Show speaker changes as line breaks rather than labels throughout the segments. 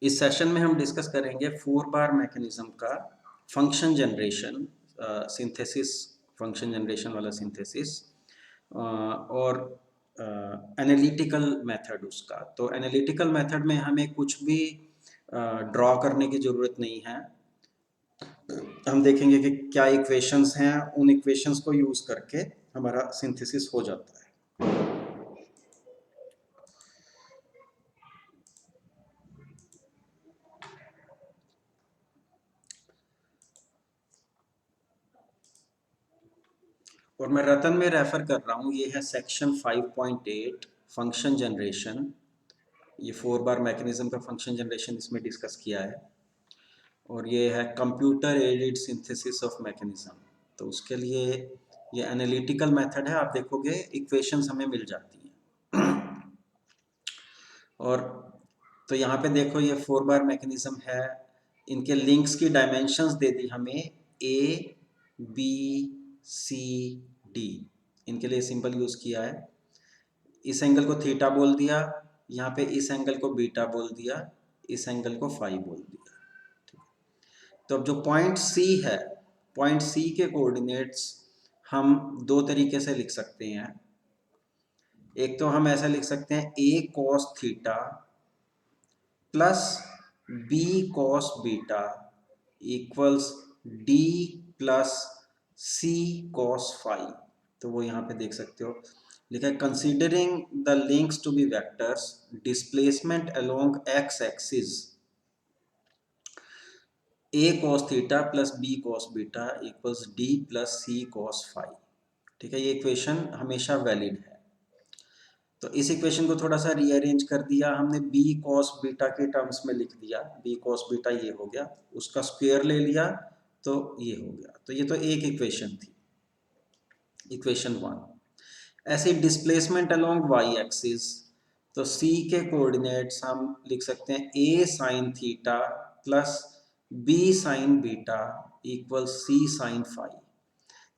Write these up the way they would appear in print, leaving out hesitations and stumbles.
इस सेशन में हम डिस्कस करेंगे 4 बार मैकेनिज्म का function generation, synthesis, function generation वाला सिंथेसिस और एनालिटिकल मेथड उसका। तो एनालिटिकल मेथड में हमें कुछ भी ड्रॉ करने की ज़रूरत नहीं है। हम देखेंगे कि क्या इक्वेशंस हैं, उन इक्वेशंस को यूज़ करके हमारा सिंथेसिस हो जाता है। और मैं रतन में रेफर कर रहा हूँ, ये है सेक्शन 5.8 फंक्शन जनरेशन। ये 4 बार मैकेनिज्म का फंक्शन जनरेशन इसमें डिस्कस किया है। और ये है computer aided synthesis of mechanism. तो उसके लिए ये एनालिटिकल मेथड है। आप देखोगे इक्वेशंस हमें मिल जाती हैं। और तो यहाँ पे देखो ये 4 बार मैकेनिज्म है। इनके लिंक्स की डायमेंशंस दे दी हमें A, B, C, D। इनके लिए सिंपल यूज़ किया है। इस एंगल को थीटा बोल दिया, यहाँ पे इस एंगल को बीटा बोल दिया, इस एंगल को फाई बोल दिया। तो अब जो पॉइंट C है, पॉइंट C के कोऑर्डिनेट्स हम दो तरीके से लिख सकते हैं। एक तो हम ऐसा लिख सकते हैं A cos theta plus B cos beta equals D plus C cos phi. तो वो यहाँ पे देख सकते हो लिखा है, considering the links to be vectors displacement along X axis A cos theta plus B cos beta equals D plus C cos phi. ठीक है, ये इक्वेशन हमेशा वैलिड है। तो इस इक्वेशन को थोड़ा सा रीअरेंज कर दिया हमने, b cos बीटा के टर्म्स में लिख दिया। b cos बीटा ये हो गया, उसका स्क्वायर ले लिया तो ये हो गया। तो ये तो एक इक्वेशन थी, इक्वेशन 1। ऐसे डिस्प्लेसमेंट अलोंग y एक्सिस, तो c के कोऑर्डिनेट्स हम लिख सकते हैं a sin theta plus b sin beta equal c sin phi.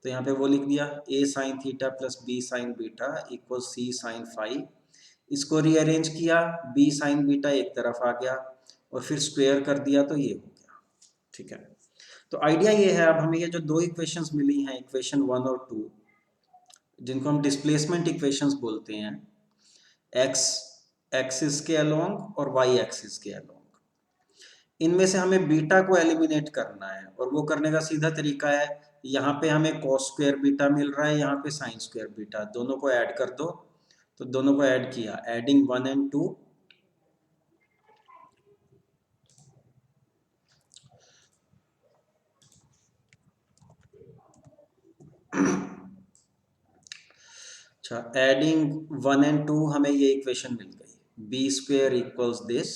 तो यहाँ पे वो लिख दिया a sin theta plus b sin beta equal c sin phi. इसको रीअरेंज किया, b sin बीटा एक तरफ आ गया और फिर स्क्वायर कर दिया तो ये हो गया। ठीक है, तो आइडिया ये है, अब हमें ये जो दो इक्वेशंस मिली हैं, इक्वेशन 1 और 2, जिनको हम डिस्प्लेसमेंट इक्वेशंस बोलते हैं, x एक्सिस के अलोंग और y एक्सिस के अलोंग, इनमें से हमें बीटा को एलिमिनेट करना है। और वो करने का सीधा तरीका है, यहाँ पे हमें कॉस स्क्वायर बीटा मिल रहा है, यहाँ पे साइन स्क्वायर बीटा, दोनों को ऐड कर दो। तो दोनों को ऐड किया, एडिंग 1 and 2, अच्छा एडिंग 1 and 2 हमें ये इक्वेशन मिल गई, बी स्क्वेयर इक्वल्स दिस।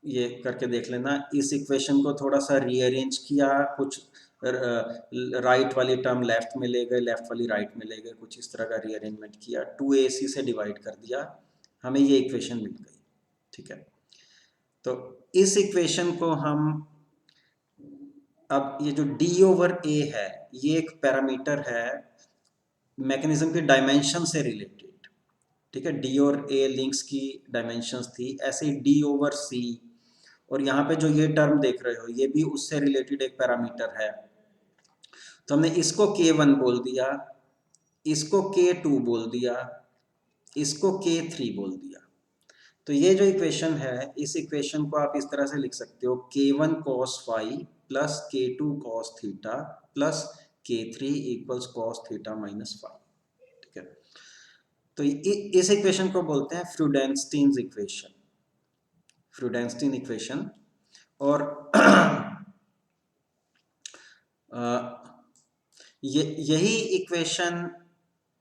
ये करके देख लेना। इस इक्वेशन को थोड़ा सा रीअरेंज किया, कुछ राइट वाली टर्म लेफ्ट में ले गए, लेफ्ट वाली राइट में ले गए, कुछ इस तरह का रीअरेंजमेंट किया, 2ac से डिवाइड कर दिया, हमें ये इक्वेशन मिल गई। ठीक है, तो इस इक्वेशन को हम, अब ये जो d ओवर a है, ये एक पैरामीटर है मैकेनिज्म के डायमेंशन से रिलेटेड। ठीक है, d और a लिंक्स की डायमेंशंस थी, ऐसे ही d ओवर c, और यहाँ पे जो ये टर्म देख रहे हो ये भी उससे रिलेटेड एक पैरामीटर है। तो हमने इसको k1 बोल दिया, इसको k2 बोल दिया, इसको k3 बोल दिया। तो ये जो इक्वेशन है, इस इक्वेशन को आप इस तरह से लिख सकते हो, k1 cos phi plus k2 cos theta plus k3 equals cos theta minus phi. ठीक है, तो इस इक्वेशन को बोलते हैं फ्रूडेंस्टीन्स इक्वेशन, फ्रूडेंस्टीन इक्वेशन। और यही इक्वेशन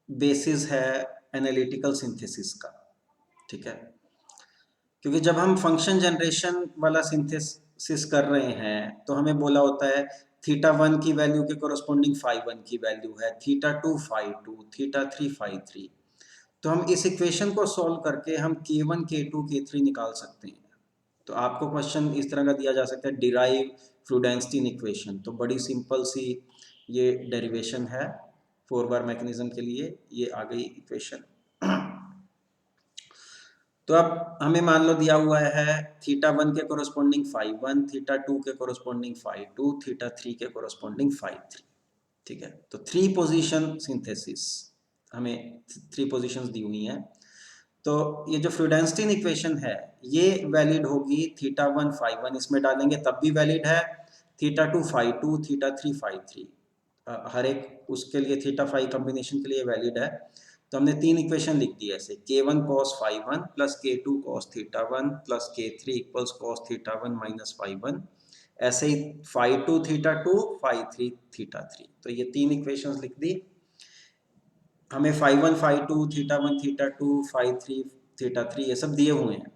बेसिस है एनालिटिकल सिंथेसिस का। ठीक है, क्योंकि जब हम फंक्शन जनरेशन वाला सिंथेसिस कर रहे हैं तो हमें बोला होता है थीटा 1 की वैल्यू के कोरस्पोंडिंग फाई 1 की वैल्यू है, थीटा 2 फाई 2, थीटा 3 फाई 3। तो हम इस इक्वेशन को सॉल्व करके हम k1 k2 k3 निकाल सकते हैं। तो आपको क्वेश्चन इस तरह का दिया जा सकता है, डिराइव फ्रूडेंस्टीन इक्वेशन। तो बड़ी सिंपल सी ये डेरिवेशन है 4 बार मैकेनिज्म के लिए, ये आ गई इक्वेशन। तो अब हमें मान लो दिया हुआ है थीटा 1 के कोरोस्पोंडिंग फाई 1, थीटा 2 के कोरोस्पोंडिंग फाई 2, थीटा 3 के कोरोस्पोंडिंग फाई 3। ठीक है, तो 3 पोजीशन सिंथेसिस, हमें 3 पोजीशंस दी हुई हैं। तो ये जो फ्रीडेंस्टीन इक्वेशन है ये वैलिड होगी थीटा 1 फाई 1 इसमें डालेंगे तब भी वैलिड है, थीटा 2 फाई 2, थीटा 3 फाई 3, हर एक उसके लिए थीटा फाई कॉम्बिनेशन के लिए वैलिड है। तो हमने 3 इक्वेशन लिख दी ऐसे, k1 cos phi 1 plus k2 cos theta 1 plus k3 equals cos theta 1 minus phi 1, ऐसे ही फाई 2 थीटा 2 फाई 3 थीटा 3। तो ये 3 इक्वेशंस लिख दी। हमें phi 1 phi 2 theta 1 theta 2 phi 3 theta 3 ये सब दिए हुए हैं।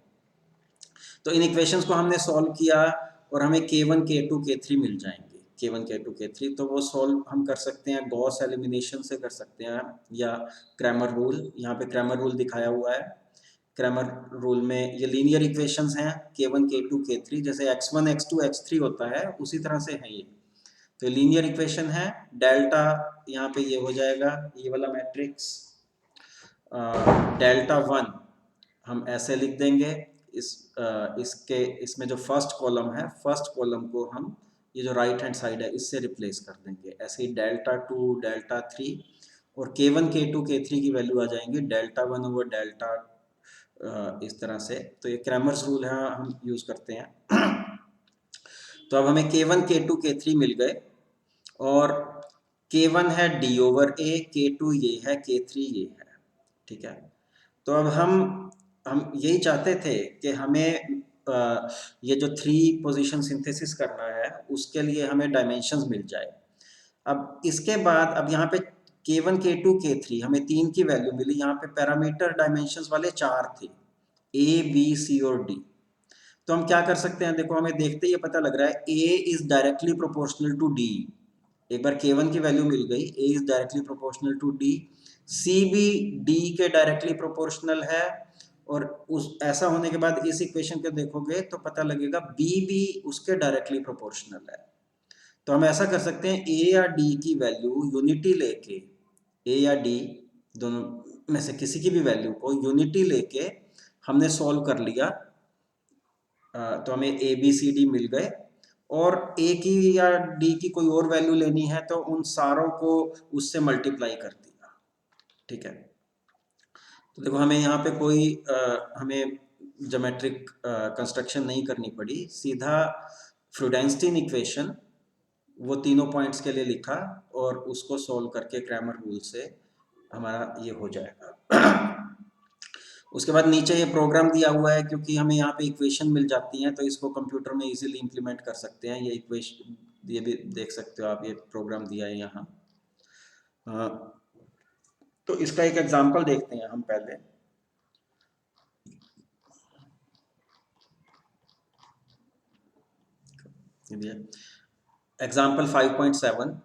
तो इन इक्वेशंस को हमने सॉल्व किया और हमें k1 k2 k3 मिल जाएंगे। k1 k2 k3 तो वो सॉल्व हम कर सकते हैं गॉस एलिमिनेशन से कर सकते हैं या क्रैमर रूल, यहाँ पे क्रैमर रूल दिखाया हुआ है। क्रैमर रूल में ये लीनियर इक्वेशंस हैं k1 k2 k3, जैसे x1 x2 x3 होता है उसी तरह से है ये। तो लीनियर इक्वेशन है, डेल्टा यहाँ पे ये हो जाएगा, ये वाला मैट्रिक्स डेल्टा 1 हम ऐसे लिख देंगे। इसके इसमें जो फर्स्ट कॉलम है, फर्स्ट कॉलम को हम ये जो राइट हैंड साइड है इससे रिप्लेस कर देंगे। ऐसे ही डेल्टा 2 डेल्टा 3 और k1 k2 k3 की वैल्यू आ जाएंगी डेल्टा 1 ओवर डेल्टा, इस तरह से। तो ये क्रैमर्स रूल है हम यूज करते हैं। तो अब हमें k1 k2 k3 मिल गए और k1 है d ओवर a, k2 ये है, k3 ये है। ठीक है, तो अब हम यही चाहते थे कि हमें ये जो 3 पोजीशन सिंथेसिस करना है उसके लिए हमें डायमेंशंस मिल जाए। अब इसके बाद अब यहाँ पे k1 k2 k3 हमें 3 की वैल्यू मिली, यहाँ पे पैरामीटर डायमेंशंस वाले 4 थे, a b c और d। तो हम क्या कर सकते हैं, देखो हमें देखते ही पता लग रहा है a is directly proportional to d। एक बार k1 की वैल्यू मिल गई, a is directly proportional to d, c भी d के डायरेक्टली प्रोपोर्शनल है। और उस ऐसा होने के बाद इस इक्वेशन को देखोगे तो पता लगेगा b भी उसके डायरेक्टली प्रोपोर्शनल है। तो हम ऐसा कर सकते हैं a या d की वैल्यू यूनिटी लेके, a या d दोनों में से किसी की भी वैल्यू को यूनिटी लेके हमने सॉल्व कर लिया। तो हमें ए बी सी डी मिल गए और ए की या डी की कोई और वैल्यू लेनी है तो उन सारों को उससे मल्टीप्लाई कर दिया। ठीक है, तो देखो हमें यहाँ पे कोई हमें ज्योमेट्रिक कंस्ट्रक्शन नहीं करनी पड़ी, सीधा फ्रूडेंस्टीन इक्वेशन वो तीनों पॉइंट्स के लिए लिखा और उसको सॉल्व करके क्रैमर रूल से हमारा ये हो जाएगा। उसके बाद नीचे ये प्रोग्राम दिया हुआ है, क्योंकि हमें यहाँ पे इक्वेशन मिल जाती हैं तो इसको कंप्यूटर में इजीली इम्प्लीमेंट कर सकते हैं। ये इक्वेशन ये भी देख सकते हो आप, ये प्रोग्राम दिया है यहाँ। तो इसका एक एग्जांपल देखते हैं हम पहले। Example 5.7,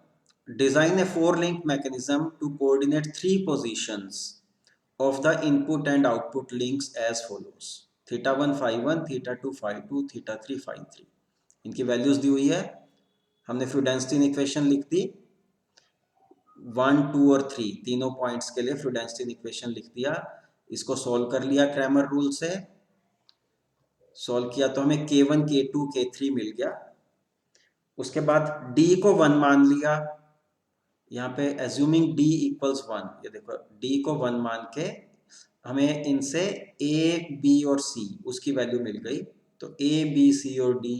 design a 4 link mechanism to coordinate 3 positions of the input and output links as follows, theta 1 phi 1, theta 2 phi 2, theta 3 phi 3। इनकी वैल्यूज दी हुई है, हमने फ्रूडेंस्टीन इक्वेशन लिख दी 1 2 और 3 तीनों पॉइंट्स के लिए फ्रूडेंस्टीन इक्वेशन लिख दिया। इसको सॉल्व कर लिया क्रैमर रूल से, सॉल्व किया तो हमें k1 k2 k3 मिल गया। उसके बाद d को 1 मान लिया, यहाँ पे एज्यूमिंग d इक्वल्स 1, ये देखो d को 1 मान के हमें इनसे a b और c उसकी वैल्यू मिल गई। तो a b c और d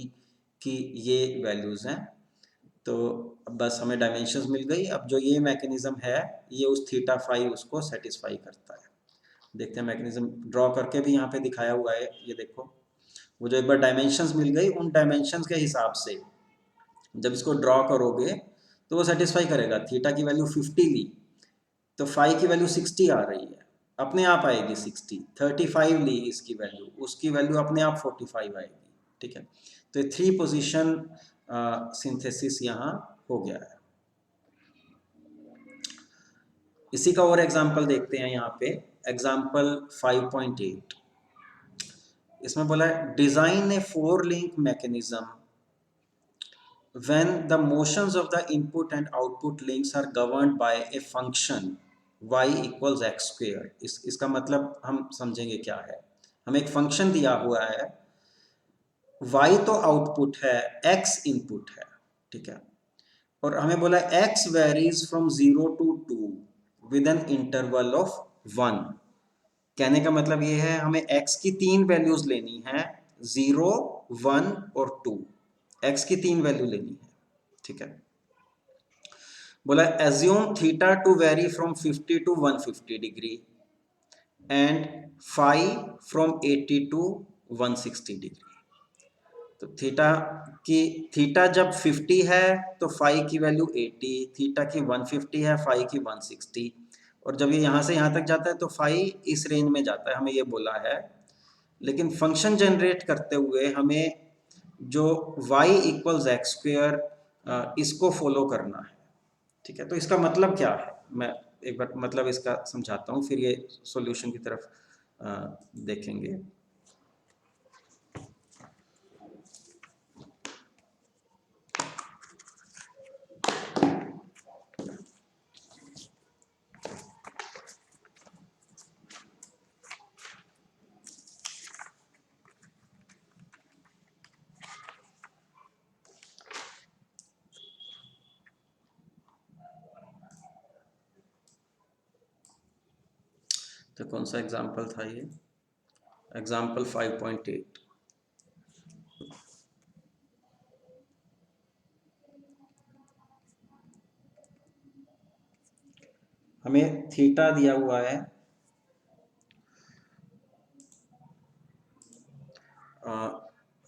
की ये वैल्यूज हैं। तो बस हमें डायमेंशंस मिल गई। अब जो ये मैकेनिज्म है ये उस थीटा फाई उसको सेटिस्फाई करता है। देखते हैं मैकेनिज्म ड्रॉ करके भी यहाँ पे दिखाया हुआ है, ये देखो वो जो एक बार डायमेंशंस मिल गई उन डायमेंशंस के हिसाब से जब इसको ड्रॉ करोगे तो वो सेटिस्फाई करेगा। थीटा की वैल्यू 50 ली तो फाई की वैल्यू 60 आ रही है, अपने आप आएगी 60। 35 ली इसकी वैल्यू, उसकी वैल्यू अपने आप 45 आएगी। ठीक है, तो ये 3 पोजीशन सिंथेसिस यहाँ हो गया है। इसी का और एग्जांपल देखते हैं यहाँ पे, एग्जांपल 5.8। इसमें बोला है design a 4 link mechanism when the motions of the input and output links are governed by a function y equals x square। इसका मतलब हम समझेंगे क्या है। हमें एक फंक्शन दिया हुआ है, y तो आउटपुट है, x इनपुट है, ठीक है, और हमें बोला x varies from 0 to 2 with an interval of 1। कहने का मतलब ये है हमें x की 3 वैल्यूज लेनी है, 0, 1 और 2। x की 3 वैल्यू लेनी है, ठीक है। बोला assume theta to vary from 50 to 150 degree and phi from 80 to 160 degree. तो थीटा जब 50 है तो फाई की वैल्यू 80, थीटा की 150 है, फाई की 160, और जब ये यहाँ से यहाँ तक जाता है तो फाई इस रेंज में जाता है, हमें ये बोला है। लेकिन फंक्शन जनरेट करते हुए हमें जो y इक्वल्स एक्स स्क्वेयर इसको फॉलो करना है, ठीक है। तो इसका मतलब क्या है, मैं एक बार मतलब इसका समझाता हूँ, फिर ये सॉल्यूशन की तरफ देखेंगे। तो कौन सा एग्जाम्पल था ये, एग्जाम्पल 5.8। हमें थीटा दिया हुआ है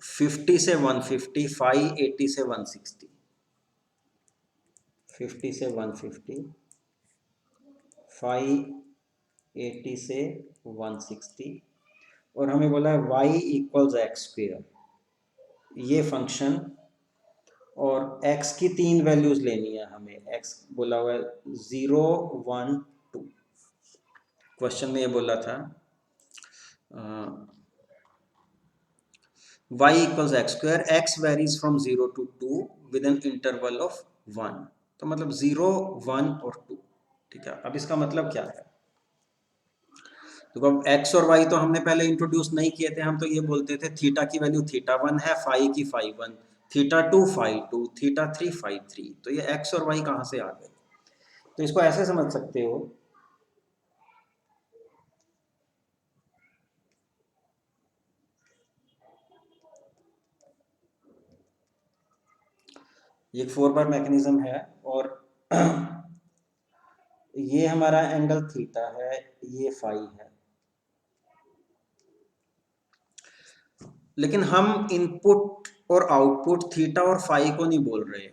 50 से 150, फाई 80 से 160, 50 से 150, फाई 80 से 160, और हमें बोला है y इक्वल्स एक्स स्क्वेयर, ये फंक्शन, और x की 3 वैल्यूज लेनी है हमें। x बोला हुआ है 0, 1, 2। क्वेश्चन में ये बोला था y equals X square, x varies from 0 to 2 with an interval of 1। तो मतलब 0, 1 और 2, ठीक है। अब इसका मतलब क्या है, तो अब x और y तो हमने पहले इंट्रोड्यूस नहीं किए थे, हम तो ये बोलते थे थीटा की वैल्यू थीटा 1 है, फाई की phi 1, theta 2 phi 2, theta 3 phi 3। तो ये x और y कहाँ से आ गए, तो इसको ऐसे समझ सकते हो, ये एक 4 बार मैकेनिज्म है, और ये हमारा एंगल थीटा है, ये फाई है। लेकिन हम इनपुट और आउटपुट थीटा और फाई को नहीं बोल रहे,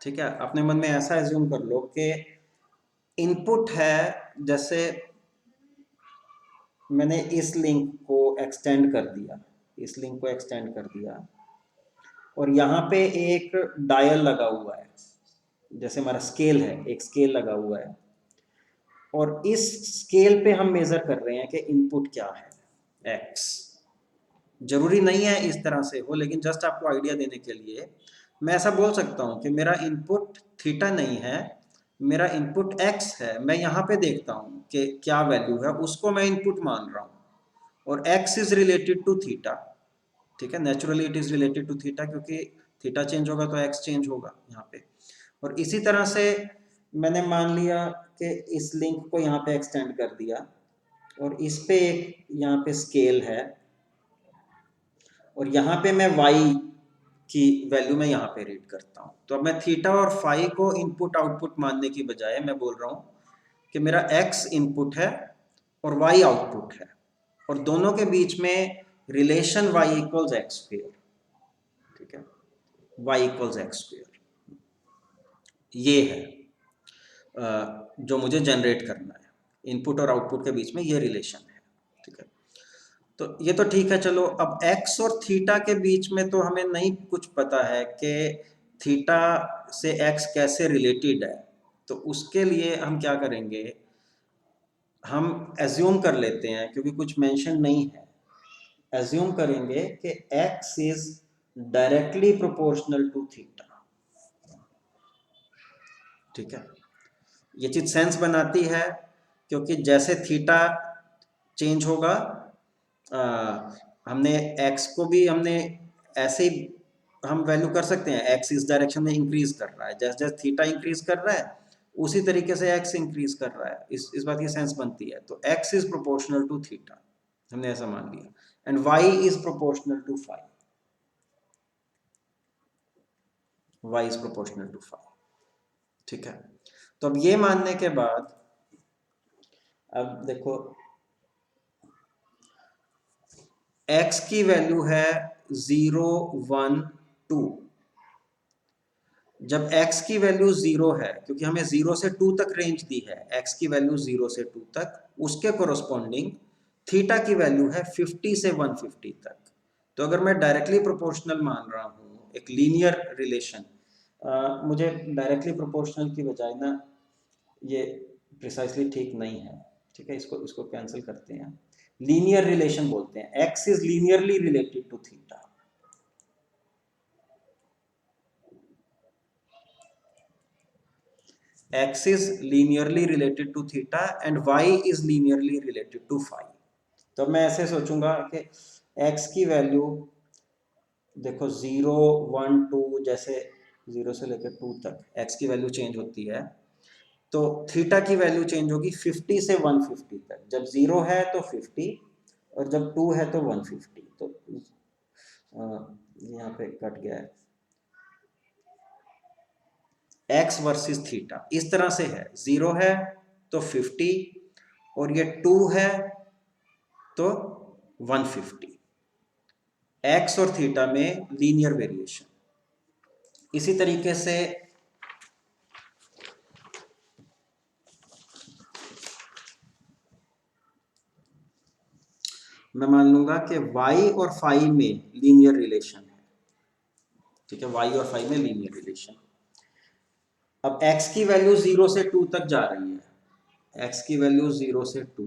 ठीक है। अपने मन में ऐसा एज्यूम कर लो कि इनपुट है, जैसे मैंने इस लिंक को एक्सटेंड कर दिया, इस लिंक को एक्सटेंड कर दिया, और यहाँ पे एक डायल लगा हुआ है, जैसे हमारा स्केल है, एक स्केल लगा हुआ है, और इस स्केल पे हम मेजर कर रहे हैं कि इनपुट क्या है, एक्स। जरूरी नहीं है इस तरह से हो, लेकिन जस्ट आपको आइडिया देने के लिए मैं ऐसा बोल सकता हूँ कि मेरा इनपुट थीटा नहीं है, मेरा इनपुट एक्स है। मैं यहाँ पे देखता हूँ कि क्या वैल्यू है, उसको मैं इनपुट मान रहा हूँ, और X is related to theta, ठीक है। Naturally it is related to theta, क्योंकि थीटा चेंज होगा तो एक्स चेंज होगा यहाँ पे। और इसी तरह से मैंने मान लिया कि इस लिंक को यहाँ पे एक्सटेंड कर दिया, और इस पे एक यहाँ पे स्केल है, और यहाँ पे मैं y की वैल्यू में यहाँ पे रीड करता हूँ। तो अब मैं थीटा और फाई को इनपुट आउटपुट मानने की बजाय मैं बोल रहा हूँ कि मेरा x इनपुट है और y आउटपुट है, और दोनों के बीच में relation y equals X square, ठीक है, y इक्वल्स एक्स स्क्वेयर, ये है जो मुझे जनरेट करना है। इनपुट और आउटपुट के बीच में ये रिलेशन है, ठीक है। तो ये तो ठीक है, चलो। अब x और थीटा के बीच में तो हमें नहीं कुछ पता है कि थीटा से x कैसे रिलेटेड है, तो उसके लिए हम क्या करेंगे, हम एज्यूम कर लेते हैं, क्योंकि कुछ मेंशन नहीं है, एज्यूम करेंगे कि x is directly proportional to theta, ठीक है। ये चीज सेंस बनाती है, क्योंकि जैसे थीटा चेंज होगा हमने x को भी हमने ऐसे ही हम वैल्यू कर सकते हैं, x इस डायरेक्शन में इंक्रीज कर रहा है, जैसे जैसे थीटा इंक्रीज कर रहा है उसी तरीके से x इंक्रीज कर रहा है, इस बात की सेंस बनती है। तो x is proportional to theta, हमने ऐसा मान लिया, and y is proportional to phi, y is proportional to phi. ठीक है, तो अब ये मानने के बाद अब देखो x की वैल्यू है 0 1 2। जब x की वैल्यू 0 है, क्योंकि हमें 0 से 2 तक रेंज दी है, x की वैल्यू 0 से 2 तक, उसके कोरोस्पोंडिंग थीटा की वैल्यू है 50 से 150 तक। तो अगर मैं डायरेक्टली प्रोपोर्शनल मान रहा हूँ एक लीनियर रिलेशन, मुझे डायरेक्टली प्रोपोर्शनल की बजाय ना ये प्रिसाइसली ठीक नहीं है, ठीक है, इसको इसको कैंसिल करते हैं, लीनियर रिलेशन बोलते हैं, x is linearly related to theta. x is linearly related to theta and y is linearly related to phi। तो मैं ऐसे सोचूंगा कि x की वैल्यू देखो 0 1 2, जैसे 0 से लेकर 2 तक x की वैल्यू चेंज होती है, तो थीटा की वैल्यू चेंज होगी 50 से 150 तक। जब 0 है तो 50 और जब 2 है तो 150। तो यहाँ पे कट गया है, x वर्सेस थीटा इस तरह से है, 0 है तो 50 और ये 2 है तो 150, x और थीटा में लीनियर वेरिएशन। इसी तरीके से मैं मान लूंगा कि y और फाई में लीनियर रिलेशन है, ठीक है, y और फाई में लीनियर रिलेशन। अब x की वैल्यू 0 से 2 तक जा रही है, x की वैल्यू 0 से 2,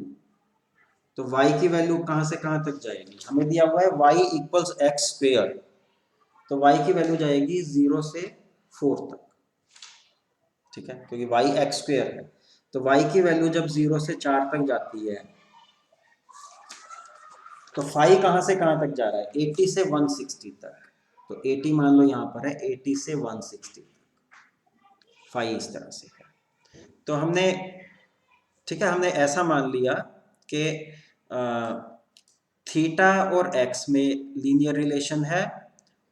तो y की वैल्यू कहां से कहां तक जाएगी, हमें दिया हुआ है y इक्वल्स एक्स स्क्वेयर, तो y की वैल्यू जाएगी 0 से 4 तक, ठीक है, क्योंकि y एक्स स्क्वेयर है। तो y की वैल्यू जब 0 से 4 तक जाती है तो फाई कहां से कहां तक जा रहा है, 80 से 160 तक। तो 80 मान लो यहां पर है, 80 से 160 तक फाई इस तरह से है। तो हमने, ठीक है, हमने ऐसा मान लिया कि थीटा और एक्स में लीनियर रिलेशन है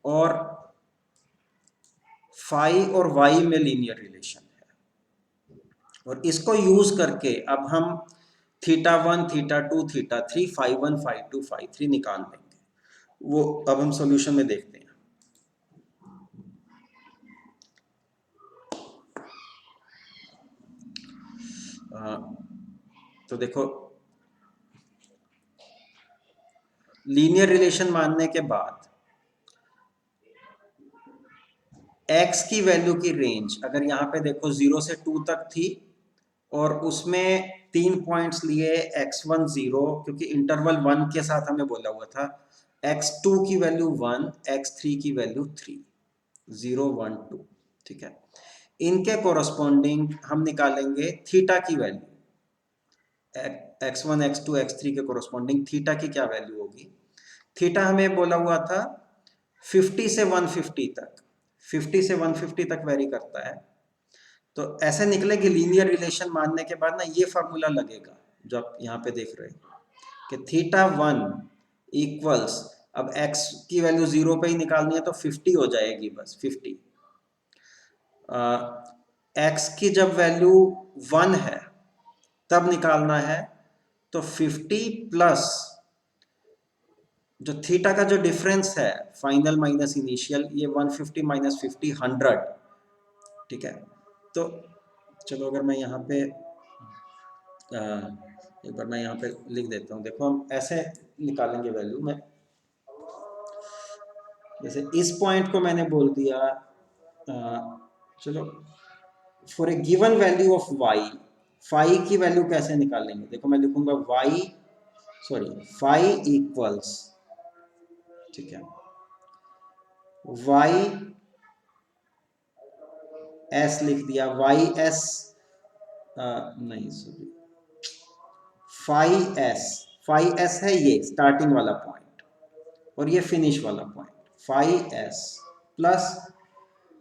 और फाई और वाई में लीनियर रिलेशन है, और इसको यूज करके अब हम theta 1 theta 2 theta 3 phi 1 phi 2 phi 3 निकाल लेंगे। वो अब हम सॉल्यूशन में देखते हैं। तो देखो लीनियर रिलेशन मानने के बाद x की वैल्यू की रेंज अगर यहाँ पे देखो 0 से 2 तक थी और उसमें 3 पॉइंट्स लिए x1 0, क्योंकि इंटरवल 1 के साथ हमें बोला हुआ था, x2 की वैल्यू 1, x3 की वैल्यू 3, 0 1 2, ठीक है। इनके कोरस्पॉन्डिंग हम निकालेंगे थीटा की वैल्यू, x1 x2 x3 के कोरस्पॉन्डिंग थीटा की क्या वैल्यू होगी। थीटा हमें बोला हुआ था 50 से 150 तक, 50 से 150 तक वेरी करता है। तो ऐसे निकलेगी लीनियर रिलेशन मानने के बाद ना, ये फार्मूला लगेगा जो आप यहाँ पे देख रहे हैं कि थीटा 1 इक्वल्स, अब x की वैल्यू 0 पे ही निकालनी है तो 50 हो जाएगी, बस 50। x की जब वैल्यू 1 है तब निकालना है, तो 50 प्लस जो थीटा का जो डिफरेंस है फाइनल माइनस इनिशियल, ये 150 माइनस 50 100, ठीक है। तो चलो अगर मैं यहाँ पे एक बार मैं यहाँ पे लिख देता हूँ, देखो हम ऐसे निकालेंगे वैल्यू में, जैसे इस पॉइंट को मैंने बोल दिया, चलो for a given value of y, phi की वैल्यू कैसे निकालेंगे, देखो मैं लिखूंगा y, सॉरी फाई इक्वल्स, ठीक है, y s लिख दिया, y s नहीं sorry phi s, phi S है ये स्टार्टिंग वाला पॉइंट और ये फिनिश वाला point, phi S plus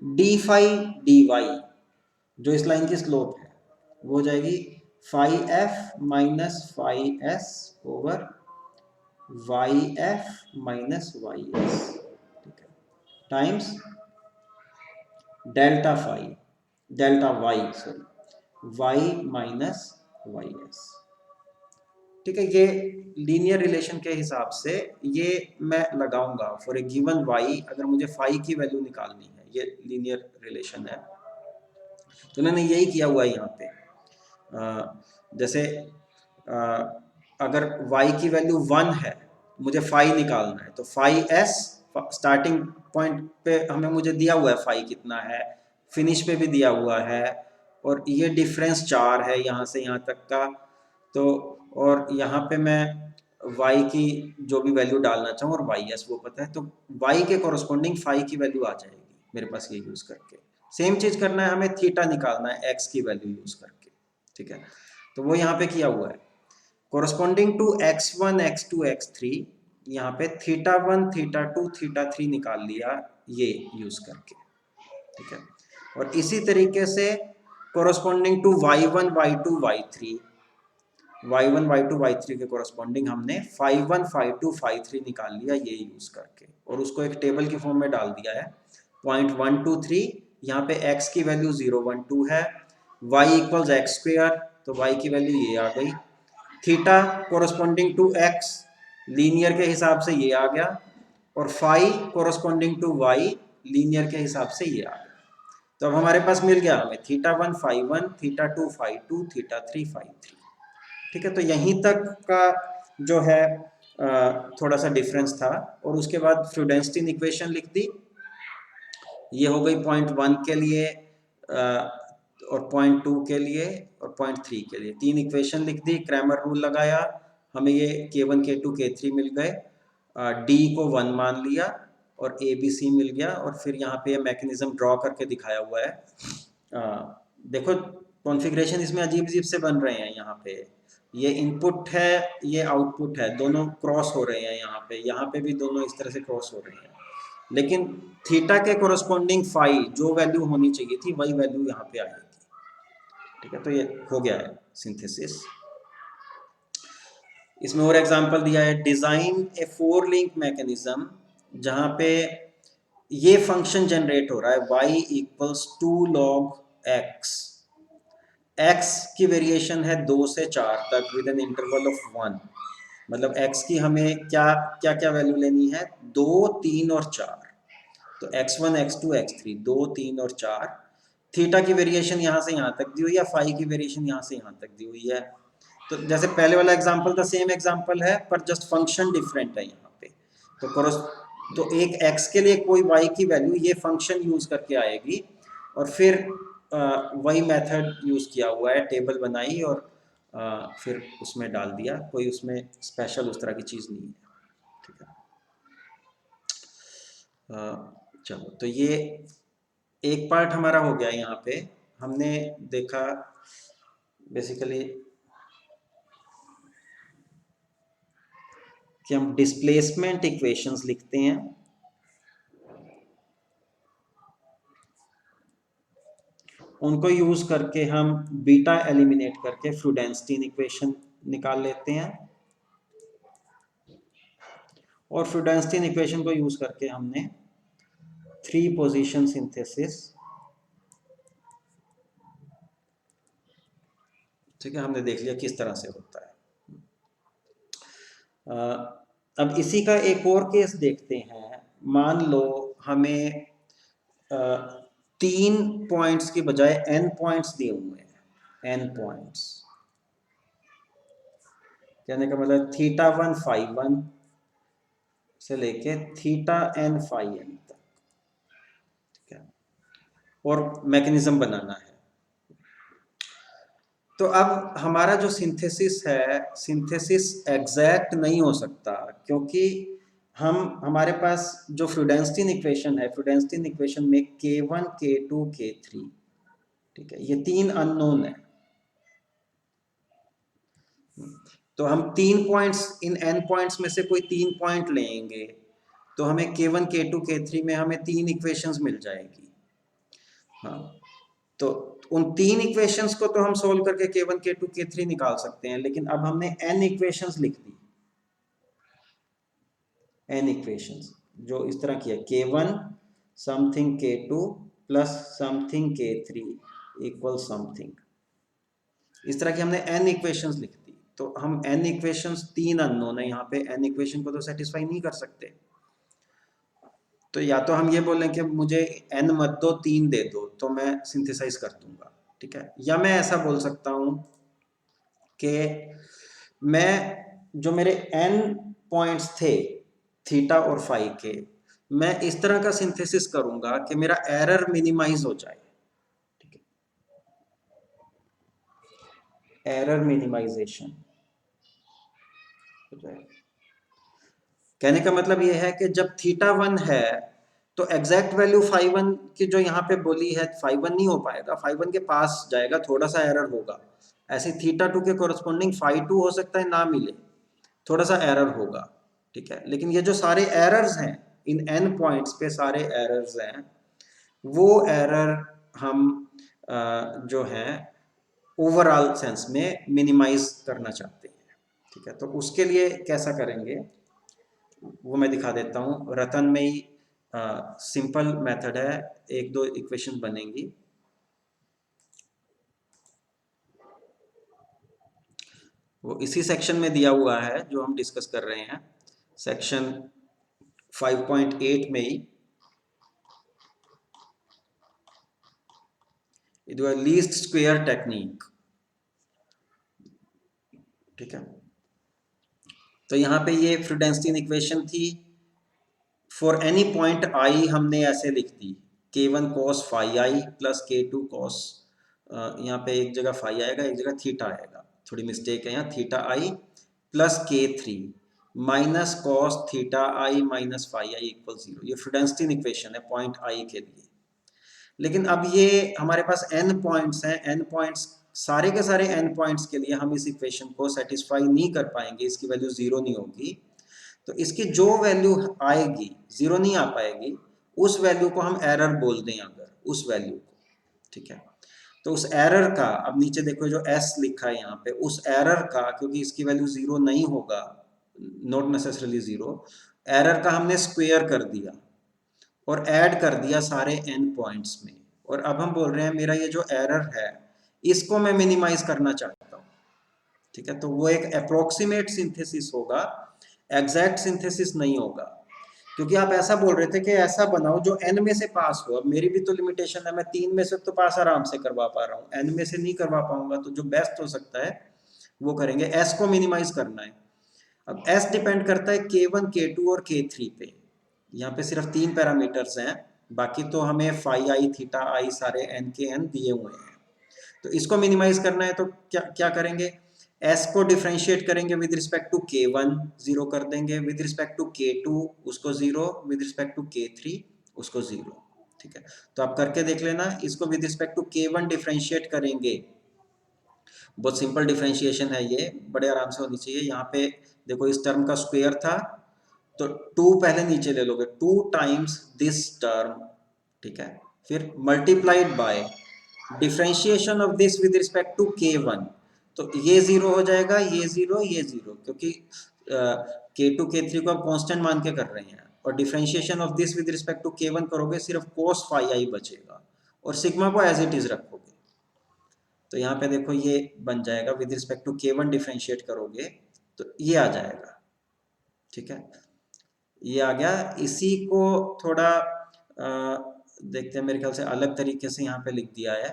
D phi D Y जो इस लाइन की स्लोप है वो हो जाएगी phi F minus phi S over Y F minus Y S, ठीक है, times delta phi, delta Y sorry, Y minus Y S, ठीक है। ये लीनियर रिलेशन के हिसाब से ये मैं लगाऊंगा फॉर ए गिवन वाई, अगर मुझे फाई की वैल्यू निकालनी है, ये लीनियर रिलेशन है। तो मैंने यही किया हुआ है यहाँ पे। जैसे अगर y की वैल्यू 1 है, मुझे फाई निकालना है, तो फाई एस स्टार्टिंग पॉइंट पे हमें मुझे दिया हुआ है फाई कितना है, फिनिश पे भी दिया हुआ है, और ये डिफरेंस 4 है यहाँ से यहाँ तक का। तो और यहाँ पे मैं y की जो भी वैल्यू डालना चाहूँ और वाई एस वो पता है, तो y के कोरस्पॉन्डिंग फाई की वैल्यू आ जाएगी मेरे पास ये यूज़ करके। सेम चीज़ करना है, हमें थीटा निकालना है x की वैल्यू यूज़ करके, ठीक है। तो वो यहाँ पे किया हुआ है corresponding to x1 x2 x3, यहाँ पे θ1 θ2 θ3 निकाल लिया ये यूज करके, ठीक है। और इसी तरीके से corresponding to y1 y2 y3, y1 y2 y3 के कोरस्पॉन्डिंग हमने φ1 φ2 φ3 निकाल लिया ये यूज करके, और उसको एक टेबल की फॉर्म में डाल दिया है 0.123। यहाँ पे x की वैल्यू 012 है, y इक्वल्स एक्स स्क्वेयर, तो y की वैल्यू ये आ गई, theta corresponding to x linear के हिसाब से ये आ गया, और phi corresponding to y linear के हिसाब से ये आ गया। तो अब हमारे पास मिल गया हमें θ1 φ1 θ2 φ2 θ3 φ3, ठीक है। तो यहीं तक का जो है थोड़ा सा डिफरेंस था, और उसके बाद फ्यूडेंस्टीन इक्वेशन लिख दी, ये हो गई 0.1 के लिए और 0.2 के लिए और 0.3 के लिए, 3 इक्वेशन लिख दी, क्रैमर रूल लगाया, हमें ये k1 k2 k3 मिल गए, d को 1 मान लिया और a b c मिल गया, और फिर यहाँ पे मैकेनिज्म ड्रॉ करके दिखाया हुआ है। देखो कॉन्फ़िगरेशन इसमें अजीब अजीब से बन रहे हैं, यहाँ पे ये इनपुट है ये आउटपुट है, दोनों क्रॉस हो रहे हैं, यहाँ पे भी दोनों इस तरह से क्रॉस हो रहे हैं, लेकिन थीटा के कोरस्पॉन्डिंग फाई जो वैल्यू होनी चाहिए थी वही वैल्यू यहाँ पे आएगी, ठीक है। तो ये हो गया है सिंथेसिस। इसमें और एग्जांपल दिया है, डिजाइन ए 4 लिंक मैकेनिज्म, जहां पे ये फंक्शन जनरेट हो रहा है y equals 2 log x, x की वेरिएशन है 2 से 4 तक विद एन इंटरवल ऑफ 1, मतलब x की हमें क्या क्या क्या वैल्यू लेनी है, 2 3 और 4, तो x1 x2 x3 2 3 और 4, थीटा की वेरिएशन यहाँ से यहाँ तक दी हुई है, फाई की वेरिएशन यहाँ से यहाँ तक दी हुई है। तो जैसे पहले वाला एग्जांपल था सेम एग्जांपल है, पर जस्ट फंक्शन डिफरेंट है यहाँ पे। तो एक x के लिए कोई y की वैल्यू ये फंक्शन यूज करके आएगी, और फिर वही मेथड यूज किया हुआ है, टेबल बनाई और फिर उसमें डाल दिया, कोई उसमें स्पेशल उस तरह की चीज़ नहीं है, ठीक है। चलो, तो ये एक पार्ट हमारा हो गया। यहाँ पे हमने देखा बेसिकली कि हम डिस्प्लेसमेंट इक्वेशंस लिखते हैं, उनको यूज करके हम बीटा एलिमिनेट करके फ्यूडेंस्टीन इक्वेशन निकाल लेते हैं, और फ्यूडेंस्टीन इक्वेशन को यूज करके हमने 3 पोजीशन सिंथेसिस, ठीक है, हमने देख लिया किस तरह से होता है। अब इसी का एक और केस देखते हैं। मान लो हमें 3 पॉइंट्स की बजाय n पॉइंट्स दिए हुए हैं, n पॉइंट्स, कहने का मतलब θ1 φ1 से लेके θn φn तक, ठीक है, और मैकेनिज्म बनाना है। तो अब हमारा जो सिंथेसिस है, सिंथेसिस एग्जैक्ट नहीं हो सकता, क्योंकि हमारे पास जो फ्यूडेंस्टीन इक्वेशन है, फ्यूडेंस्टीन इक्वेशन में k1 k2 k3, ठीक है, ये 3 अननोन है। तो हम 3 पॉइंट्स, इन n पॉइंट्स में से कोई 3 पॉइंट लेंगे तो हमें K1 K2 K3 में हमें 3 इक्वेशंस मिल जाएगी। हाँ, तो उन 3 इक्वेशंस को तो हम सोल्व करके K1 K2 K3 निकाल सकते हैं, लेकिन अब हमने n इक्वेशंस लिख दी, n इक्वेशंस जो इस तरह की है, K1 something K2 plus something K3 equal something, इस तरह की हमने n इक्वेशंस लिख दी। तो हम n इक्वेशंस, 3 अननोन है यहाँ पे, n इक्वेशन को तो सेटिस्फाई नहीं कर सकते, तो या तो हम ये बोलें कि मुझे n मत दो, 3 दे दो, तो मैं सिंथेसाइज कर दूंगा, ठीक है। या मैं ऐसा बोल सकता हूँ कि मैं, जो मेरे n पॉइंट्स थे थीटा और फाई के, मैं इस तरह का सिंथेसिस करूंगा कि मेरा एरर मिनिमाइज हो जाए, ठीक है, एरर मिनिमाइजेशन हो जाए। कहने का मतलब ये है कि जब थीटा 1 है तो एग्जैक्ट वैल्यू फाई 1 की जो यहाँ पे बोली है, फाई 1 नहीं हो पाएगा, फाई 1 के पास जाएगा, थोड़ा सा एरर होगा। ऐसे थीटा 2 के कोरस्पॉन्डिंग फाई 2 हो सकता है ना मिले, थोड़ा सा एरर होगा, ठीक है। लेकिन ये जो सारे एरर्स हैं, इन n पॉइंट्स पे सारे एरर्स हैं, वो एरर हम जो है ओवरऑल सेंस में मिनिमाइज करना चाहते हैं, ठीक है। तो उसके लिए कैसा करेंगे वो मैं दिखा देता हूँ। रतन में ही सिंपल मेथड है, एक दो इक्वेशन बनेंगी। वो इसी सेक्शन में दिया हुआ है जो हम डिस्कस कर रहे हैं, सेक्शन 5.8 में ही, लीस्ट स्क्वेयर टेक्निक, ठीक है। तो यहाँ पे ये फ्रीडेंस्टीन इक्वेशन थी, फॉर एनी पॉइंट आई हमने ऐसे लिख दी, K1 cos फाई आई प्लस K2 cos, यहाँ पे एक जगह फाई आएगा, एक जगह थीटा आएगा, थोड़ी मिस्टेक है यहाँ, theta i plus K3 minus cos theta i minus phi i equal 0। ये फ्रीडेंस्टीन इक्वेशन है पॉइंट आई के लिए। लेकिन अब ये हमारे पास n पॉइंट्स हैं, n पॉइंट्स, सारे के सारे n पॉइंट्स के लिए हम इस इक्वेशन को सेटिस्फाई नहीं कर पाएंगे, इसकी वैल्यू 0 नहीं होगी। तो इसकी जो वैल्यू आएगी, 0 नहीं आ पाएगी, उस वैल्यू को हम एरर बोल दें, अगर उस वैल्यू को, ठीक है। तो उस एरर का, अब नीचे देखो जो s लिखा है यहाँ पे, उस एरर का, क्योंकि इसकी वैल्यू 0 नहीं होगा, नॉट नेसेसरली 0, एरर का हमने स्क्वायर कर दिया और ऐड कर दिया सारे n पॉइंट्स में। और अब हम बोल रहे हैं मेरा ये जो एरर है इसको मैं मिनिमाइज करना चाहता हूँ, ठीक है। तो वो एक अप्रोक्सीमेट सिंथेसिस होगा, एग्जैक्ट सिंथेसिस नहीं होगा, क्योंकि आप ऐसा बोल रहे थे कि ऐसा बनाओ जो n में से पास हो। अब मेरी भी तो लिमिटेशन है, मैं 3 में से तो पास आराम से करवा पा रहा हूँ, n में से नहीं करवा पाऊंगा, तो जो बेस्ट हो सकता है वो करेंगे, s को मिनिमाइज करना है। अब s डिपेंड करता है K1 K2 और K3 पे, यहाँ पे सिर्फ 3 पैरामीटर्स हैं, बाकी तो हमें फाई आई थीटा आई सारे n के n दिए हुए हैं। तो इसको मिनिमाइज करना है तो क्या क्या करेंगे, s को डिफ्रेंशिएट करेंगे विद रिस्पेक्ट टू K1 0 कर देंगे, विद रिस्पेक्ट टू K2 उसको 0, विद रिस्पेक्ट टू K3 उसको 0, ठीक है। तो आप करके देख लेना, इसको with respect to K1 differentiate करेंगे, बहुत सिंपल डिफ्रेंशिएशन है ये, बड़े आराम से होनी चाहिए। यहाँ पे देखो इस टर्म का स्क्वायर था, तो 2 पहले नीचे ले लोगे, 2 टाइम्स दिस टर्म, ठीक है, फिर multiplied by differentiation of this with respect to K1, तो ये 0 हो जाएगा, ये 0, ये 0, क्योंकि K2 K3 को आप कांस्टेंट मान के कर रहे हैं, और differentiation of this with respect to K1 करोगे, सिर्फ cos फाई आई बचेगा, और सिग्मा को एज इट इज रखोगे। तो यहाँ पे देखो ये बन जाएगा, with respect to K1 differentiate करोगे तो ये आ जाएगा, ठीक है, ये आ गया। इसी को थोड़ा देखते हैं, मेरे ख्याल से अलग तरीके से यहाँ पे लिख दिया है।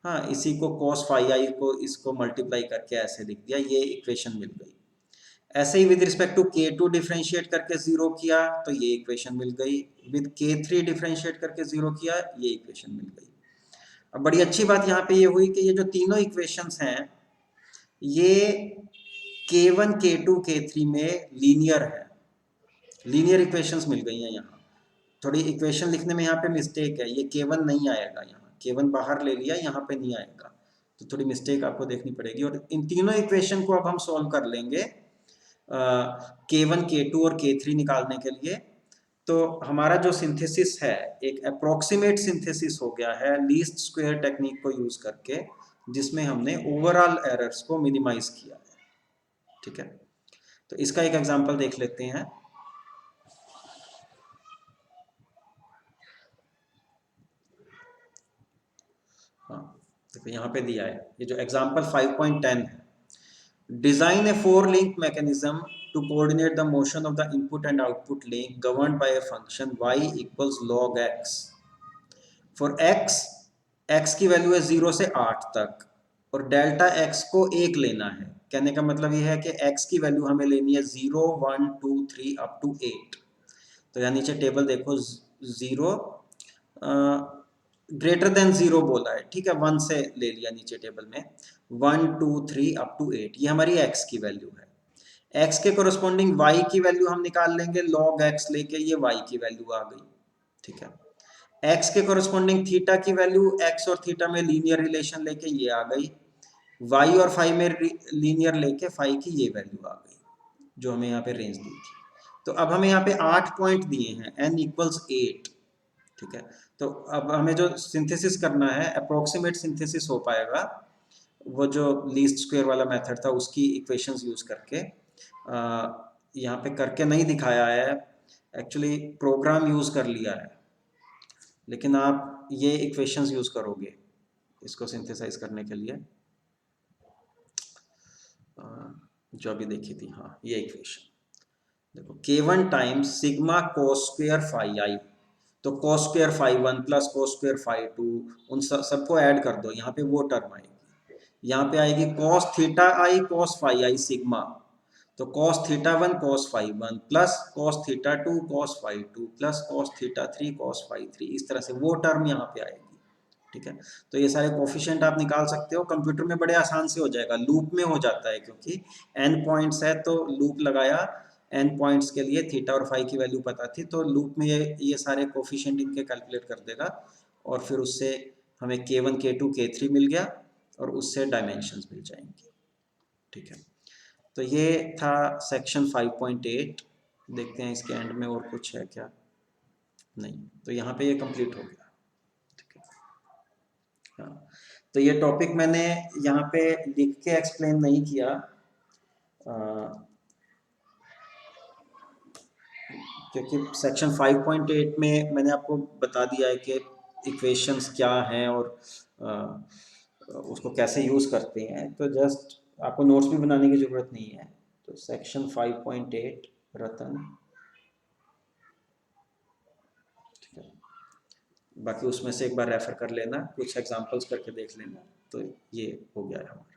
हाँ, इसी को cos फाई आई को इसको मल्टीप्लाई करके ऐसे लिख दिया, ये इक्वेशन मिल गई। ऐसे ही with respect to K2 differentiate करके 0 किया तो ये इक्वेशन मिल गई, विद K3 डिफ्रेंशिएट करके 0 किया, ये इक्वेशन मिल गई। अब बड़ी अच्छी बात यहाँ पे ये हुई कि ये जो तीनों इक्वेशंस हैं ये K1 K2 K3 में लीनियर है, लीनियर इक्वेशंस मिल गई हैं। यहाँ थोड़ी इक्वेशन लिखने में यहाँ पे मिस्टेक है, ये K1 नहीं आएगा, यहाँ K1 बाहर ले लिया, यहाँ पे नहीं आएगा, तो थोड़ी मिस्टेक आपको देखनी पड़ेगी। और इन तीनों इक्वेशन को अब हम सॉल्व कर लेंगे K1, K2 और K3 निकालने के लिए। तो हमारा जो सिंथेसिस है एक अप्रोक्सीमेट सिंथेसिस हो गया है लीस्ट स्क्वायर टेक्निक को यूज करके, जिसमें हमने ओवरऑल एरर्स को मिनिमाइज किया है। ठीक है, तो इसका एक एग्जांपल देख लेते हैं। हाँ, देखो यहाँ पे दिया है, ये जो एग्जांपल 5.10 है, design a 4 link mechanism to coordinate the motion of the input and output link governed by a function y equals log x for x की वैल्यू है 0 से 8 तक और डेल्टा x को 1 लेना है। कहने का मतलब ये है कि x की वैल्यू हमें लेनी है 0, 1, 2, 3 अप टू 8। तो यहाँ नीचे टेबल देखो, 0 ग्रेटर देन 0 बोला है, ठीक है, 1 से ले लिया नीचे टेबल में, 1, 2, 3 अप टू 8, ये हमारी x की वैल्यू है। x के कोरस्पॉन्डिंग y की वैल्यू हम निकाल लेंगे log x लेके, ये y की वैल्यू आ गई। ठीक है, x के कोरस्पॉन्डिंग थीटा की वैल्यू, x और थीटा में लीनियर रिलेशन लेके ये आ गई, y और फाई में लीनियर लेके फाई की ये वैल्यू आ गई जो हमें यहाँ पे रेंज दी थी। तो अब हमें यहाँ पे 8 पॉइंट दिए हैं, n इक्वल्स 8। ठीक है, तो अब हमें जो सिंथेसिस करना है, अप्रोक्सीमेट सिंथेसिस हो पाएगा वो जो लीस्ट स्क्वायर वाला मेथड था उसकी इक्वेशंस यूज करके। यहाँ पे करके नहीं दिखाया है, एक्चुअली प्रोग्राम यूज कर लिया है, लेकिन आप ये इक्वेशंस यूज करोगे इसको सिंथेसाइज करने के लिए, जो अभी देखी थी। हाँ, ये इक्वेशन देखो, K1 times sigma cos square phi i, तो cos square phi 1 plus cos square phi 2, उन सबको ऐड कर दो, यहाँ पे वो टर्म आएगी, यहाँ पे आएगी cos theta i cos phi i sigma, तो cos theta 1 cos phi 1 plus cos theta 2 cos phi 2 plus cos theta 3 cos phi 3, इस तरह से वो टर्म यहाँ पे आएगी। ठीक है, तो ये सारे कोफिशिएंट आप निकाल सकते हो, कंप्यूटर में बड़े आसान से हो जाएगा, लूप में हो जाता है क्योंकि n पॉइंट्स है, तो लूप लगाया, n पॉइंट्स के लिए थीटा और फाई की वैल्यू पता थी, तो लूप में ये सारे कोफिशिएंट इनके कैलकुलेट कर देगा और फिर उससे हमें K1, K2, K3 मिल गया और उससे डायमेंशंस मिल जाएंगे। ठीक है, तो ये था सेक्शन 5.8। देखते हैं इसके एंड में और कुछ है क्या, नहीं, तो यहाँ पे ये कंप्लीट हो गया। ठीक है, हाँ, तो ये टॉपिक मैंने यहाँ पे लिख के एक्सप्लेन नहीं किया, क्योंकि सेक्शन 5.8 में मैंने आपको बता दिया है कि इक्वेशंस क्या हैं और उसको कैसे यूज़ करते हैं, तो जस्ट आपको नोट्स भी बनाने की ज़रूरत नहीं है। तो सेक्शन 5.8 रतन, ठीक है, बाकी उसमें से एक बार रेफर कर लेना, कुछ एग्जांपल्स करके देख लेना, तो ये हो गया है हमारा।